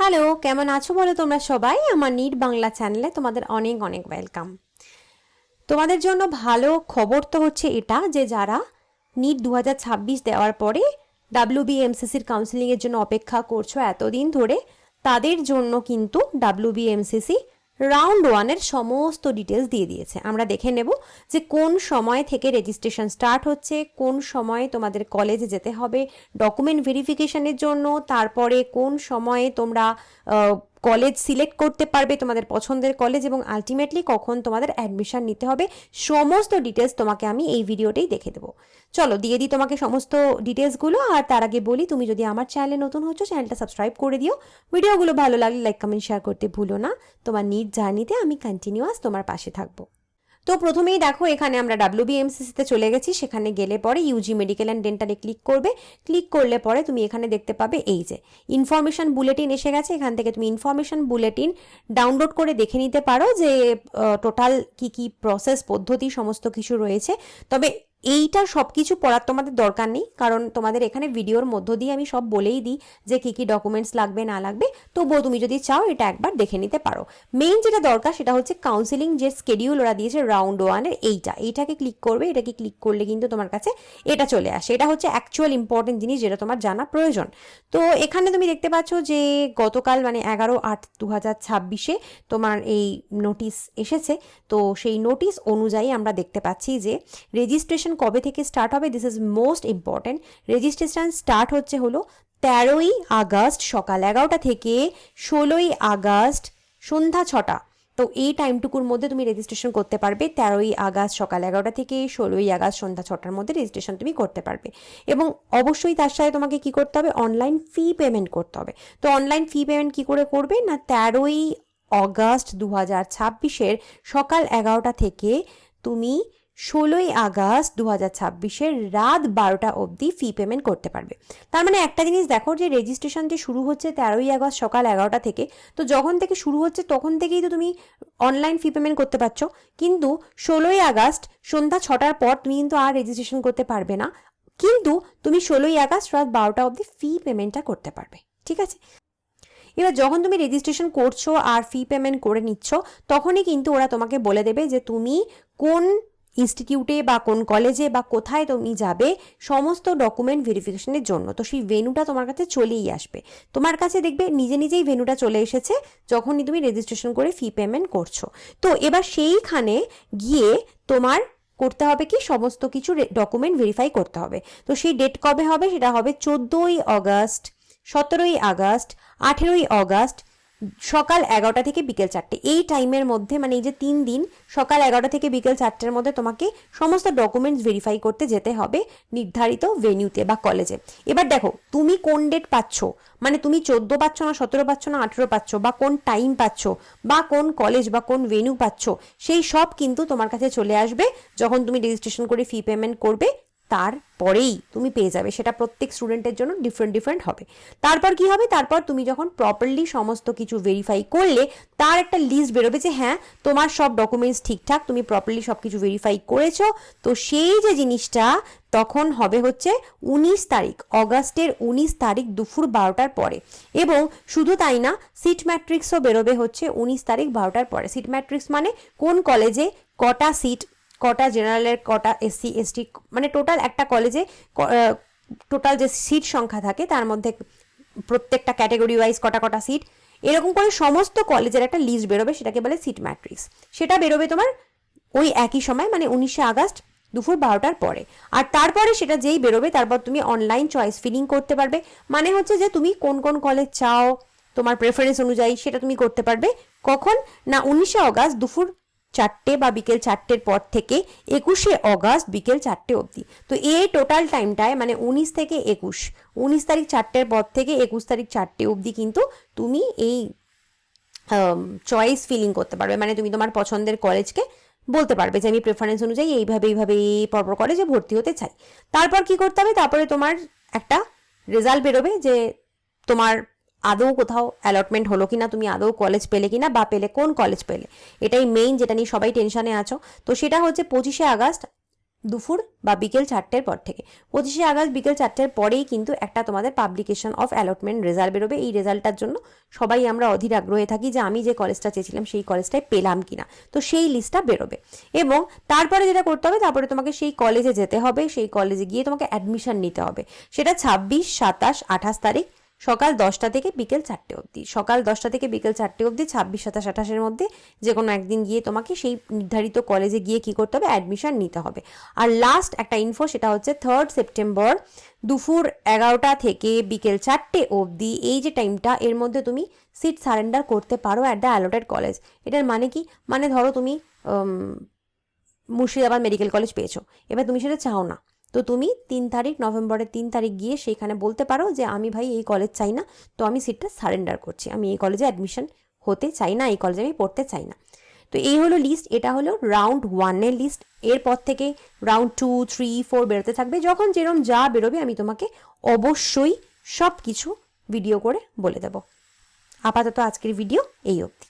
Hello, কেমন আছো বলো তোমরা সবাই? আমার নিট বাংলা চ্যানেলে তোমাদের অনেক অনেক ওয়েলকাম। তোমাদের জন্য ভালো খবর তো হচ্ছে এটা যে যারা নিট 2026 দেওয়ার পরে ডাব্লিউবিএমসিসির কাউন্সিলিংয়ের জন্য অপেক্ষা করছো এতদিন ধরে, তাদের জন্য কিন্তু ডাব্লিউবিএমসিসি রাউন্ড ওয়ানের সমস্ত ডিটেলস দিয়ে দিয়েছে। আমরা দেখে নেব যে কোন সময় থেকে রেজিস্ট্রেশন স্টার্ট হচ্ছে, কোন সময়ে তোমাদের কলেজে যেতে হবে ডকুমেন্ট ভেরিফিকেশনের জন্য, তারপরে কোন সময়ে তোমরা কলেজ সিলেক্ট করতে পারবে তোমাদের পছন্দের কলেজ, এবং আলটিমেটলি কখন তোমাদের অ্যাডমিশন নিতে হবে। সমস্ত ডিটেলস তোমাকে আমি এই ভিডিওতেই দেখে দেবো। চলো দিয়ে দিই তোমাকে সমস্ত ডিটেলসগুলো। আর তার আগে বলি, তুমি যদি আমার চ্যানেলে নতুন হচ্ছ চ্যানেলটা সাবস্ক্রাইব করে দিও। ভিডিওগুলো ভালো লাগলে লাইক কমেন্ট শেয়ার করতে ভুলো না। তোমার নিট জার্নিতে আমি কন্টিনিউয়াস তোমার পাশে থাকবো। তো প্রথমেই দেখো এখানে আমরা ডাব্লিউবিএমসিসিতে চলে গেছি। সেখানে গেলে পরে ইউজি মেডিকেল অ্যান্ড ডেন্টালে ক্লিক করবে। ক্লিক করলে পরে তুমি এখানে দেখতে পাবে এই যে ইনফরমেশন বুলেটিন এসে গেছে। এখান থেকে তুমি ইনফরমেশন বুলেটিন ডাউনলোড করে দেখে নিতে পারো যে টোটাল কি কি প্রসেস পদ্ধতি সমস্ত কিছু রয়েছে। তবে এইটা সব কিছু পড়ার তোমাদের দরকার নেই, কারণ তোমাদের এখানে ভিডিওর মধ্য দিয়ে আমি সব বলেই দিই যে কী কী ডকুমেন্টস লাগবে না লাগবে। তবুও তুমি যদি চাও এটা একবার দেখে নিতে পারো। মেইন যেটা দরকার সেটা হচ্ছে কাউন্সিলিং যে স্কেডিউল ওরা দিয়েছে রাউন্ড ওয়ানের, এইটাকে ক্লিক করবে। এটাকে ক্লিক করলে কিন্তু তোমার কাছে এটা চলে আসে। এটা হচ্ছে অ্যাকচুয়াল ইম্পর্টেন্ট জিনিস যেটা তোমার জানা প্রয়োজন। তো এখানে তুমি দেখতে পাচ্ছ যে গতকাল মানে 11/8/2026 তোমার এই নোটিশ এসেছে। তো সেই নোটিশ অনুযায়ী আমরা দেখতে পাচ্ছি যে রেজিস্ট্রেশন কবে থেকে স্টার্ট হবে। This is most important. Registration start হচ্ছে হলো 13ই আগস্ট সকাল 11টা থেকে 16ই আগস্ট সন্ধ্যা 6টা। তো এই টাইমটুকুর মধ্যে তুমি রেজিস্ট্রেশন করতে পারবে। 13ই আগস্ট সকাল 11টা থেকে 16ই আগস্ট সন্ধ্যা 6টার মধ্যে রেজিস্ট্রেশন তুমি করতে পারবে। এবং অবশ্যই তার সাথে তোমাকে কি করতে হবে, অনলাইন ফি পেমেন্ট করতে হবে। তো অনলাইন ফি পেমেন্ট কি করে করবে না, 13ই আগস্ট 2026 সকাল 11টা থেকে তুমি 16ই আগস্ট 2026 রাত 12টা অবধি ফি পেমেন্ট করতে পারবে। তার মানে একটা জিনিস দেখো যে রেজিস্ট্রেশন যে শুরু হচ্ছে 13ই আগস্ট সকাল 11টা থেকে, তো যখন থেকে শুরু হচ্ছে তখন থেকেই তো তুমি অনলাইন ফি পেমেন্ট করতে পারছো। কিন্তু 16ই আগস্ট সন্ধ্যা 6টার পর তুমি কিন্তু আর রেজিস্ট্রেশন করতে পারবে না, কিন্তু তুমি 16ই আগস্ট রাত 12টা অবধি ফি পেমেন্টটা করতে পারবে। ঠিক আছে? এবার যখন তুমি রেজিস্ট্রেশন করছো আর ফি পেমেন্ট করে নিচ্ছ, তখনই কিন্তু ওরা তোমাকে বলে দেবে যে তুমি কোন ইনস্টিটিউটে বা কোন কলেজে বা কোথায় তুমি যাবে সমস্ত ডকুমেন্ট ভেরিফিকেশনের জন্য। তো সেই ভেন্যুটা তোমার কাছে চলেই আসবে। তোমার কাছে দেখবে নিজে নিজেই ভেন্যুটা চলে এসেছে যখনই তুমি রেজিস্ট্রেশন করে ফি পেমেন্ট করছো। তো এবার সেইখানে গিয়ে তোমার করতে হবে কি, সমস্ত কিছু ডকুমেন্ট ভেরিফাই করতে হবে। তো সেই ডেট কবে হবে, সেটা হবে 14ই আগস্ট, 17ই আগস্ট, 18ই আগস্ট সকাল 11টা থেকে বিকেল 4টে। এই টাইমের মধ্যে মানে এই যে 3 দিন সকাল 11টা থেকে বিকেল 4টের মধ্যে তোমাকে সমস্ত ডকুমেন্টস ভেরিফাই করতে যেতে হবে নির্ধারিত ভেন্যুতে বা কলেজে। এবার দেখো তুমি কোন ডেট পাচ্ছ, মানে তুমি 14 পাচ্ছ না, 17 পাচ্ছ না, 18 পাচ্ছ, বা কোন টাইম পাচ্ছ, বা কোন কলেজ বা কোন ভেন্যু পাচ্ছ, সেই সব কিন্তু তোমার কাছে চলে আসবে যখন তুমি রেজিস্ট্রেশন করে ফি পেমেন্ট করবে। তারপরেই তুমি পেয়ে যাবে। সেটা প্রত্যেক স্টুডেন্টের জন্য ডিফারেন্ট হবে। তারপর কি হবে, তারপর তুমি যখন প্রপারলি সমস্ত কিছু ভেরিফাই করলে তার একটা লিস্ট বেরোবে যে হ্যাঁ তোমার সব ডকুমেন্টস ঠিকঠাক, তুমি প্রপারলি সব কিছু ভেরিফাই করেছো। তো সেই যে জিনিসটা তখন হবে হচ্ছে 19 তারিখ, অগাস্টের 19 তারিখ দুপুর 12টার পরে। এবং শুধু তাই না, সিট ম্যাট্রিক্সও বেরোবে হচ্ছে 19 তারিখ 12টার পরে। সিট ম্যাট্রিক্স মানে কোন কলেজে কটা সিট, কটা জেনারেলের, কটা এসসি এসটি, মানে টোটাল একটা কলেজে টোটাল যে সিট সংখ্যা থাকে তার মধ্যে প্রত্যেকটা ক্যাটাগরি ওয়াইজ কটা কটা সিট, এরকম করে সমস্ত কলেজের একটা লিস্ট বেরোবে, সেটাকে বলে সিট ম্যাট্রিক্স। সেটা বেরোবে তোমার ওই একই সময় মানে 19শে আগস্ট দুপুর 12টার পরে। আর তারপরে সেটা যেই বেরোবে তারপর তুমি অনলাইন চয়েস ফিলিং করতে পারবে। মানে হচ্ছে যে তুমি কোন কোন কলেজ চাও তোমার প্রেফারেন্স অনুযায়ী সেটা তুমি করতে পারবে। কখন না, 19শে আগস্ট দুপুর 4টে বা বিকেল 4টের পর থেকে 21শে আগস্ট বিকেল 4টে অবধি। তো এই টোটাল টাইমটায় মানে 19 থেকে 21, 19 তারিখ 4টের পর থেকে 21 তারিখ 4টে অবধি কিন্তু তুমি এই চয়েস ফিলিং করতে পারবে। মানে তুমি তোমার পছন্দের কলেজকে বলতে পারবে যে আমি প্রেফারেন্স অনুযায়ী এইভাবে পরপর কলেজে ভর্তি হতে চাই। তারপর কি করতে হবে, তারপরে তোমার একটা রেজাল্ট বেরোবে যে তোমার আদৌ কোথাও অ্যালটমেন্ট হলো কিনা, তুমি আদৌ কলেজ পেলে কিনা, বা পেলে কোন কলেজ পেলে। এটাই মেইন, যেটা নিয়ে সবাই টেনশনে আছো। তো সেটা হচ্ছে 25শে আগস্ট দুপুর বা বিকেল 4টের পর থেকে। 25শে আগস্ট বিকেল 4টের পরেই কিন্তু একটা তোমাদের পাবলিকেশন অফ অ্যালটমেন্ট রেজাল্ট বেরোবে। এই রেজাল্টটার জন্য সবাই আমরা অধীর আগ্রহে থাকি যে আমি যে কলেজটা চেয়েছিলাম সেই কলেজটায় পেলাম কিনা। তো সেই লিস্টটা বেরোবে এবং তারপরে যেটা করতে হবে, তারপরে তোমাকে সেই কলেজে যেতে হবে, সেই কলেজে গিয়ে তোমাকে অ্যাডমিশন নিতে হবে। সেটা 26, 27, 28 তারিখ সকাল 10টা থেকে বিকেল 4টে অবধি। সকাল 10টা থেকে বিকেল 4টে অবধি 26, 27, 28-এর মধ্যে যে কোনো একদিন গিয়ে তোমাকে সেই নির্ধারিত কলেজে গিয়ে কী করতে হবে, অ্যাডমিশন নিতে হবে। আর লাস্ট একটা ইনফো, সেটা হচ্ছে 3rd সেপ্টেম্বর দুপুর 11টা থেকে বিকেল 4টে অবধি এই যে টাইমটা, এর মধ্যে তুমি সিট সারেন্ডার করতে পারো অ্যাট দ্য অ্যালটেড কলেজ। এটার মানে কি, মানে ধরো তুমি মুর্শিদাবাদ মেডিকেল কলেজ পেয়েছো, এবার তুমি সেটা চাও না, তো তুমি 3 তারিখ, নভেম্বরের 3 তারিখ গিয়ে সেইখানে বলতে পারো যে আমি ভাই এই কলেজ চাই না, তো আমি সিটটা সারেন্ডার করছি, আমি এই কলেজে অ্যাডমিশন হতে চাই না, এই কলেজে আমি পড়তে চাই না। তো এই হলো লিস্ট, এটা হলো রাউন্ড 1-এর লিস্ট। এরপর থেকে রাউন্ড 2, 3, 4 বেরোতে থাকবে। যখন যেরকম যা বেরোবে আমি তোমাকে অবশ্যই সব কিছু ভিডিও করে বলে দেবো। আপাতত আজকের ভিডিও এই অবধি।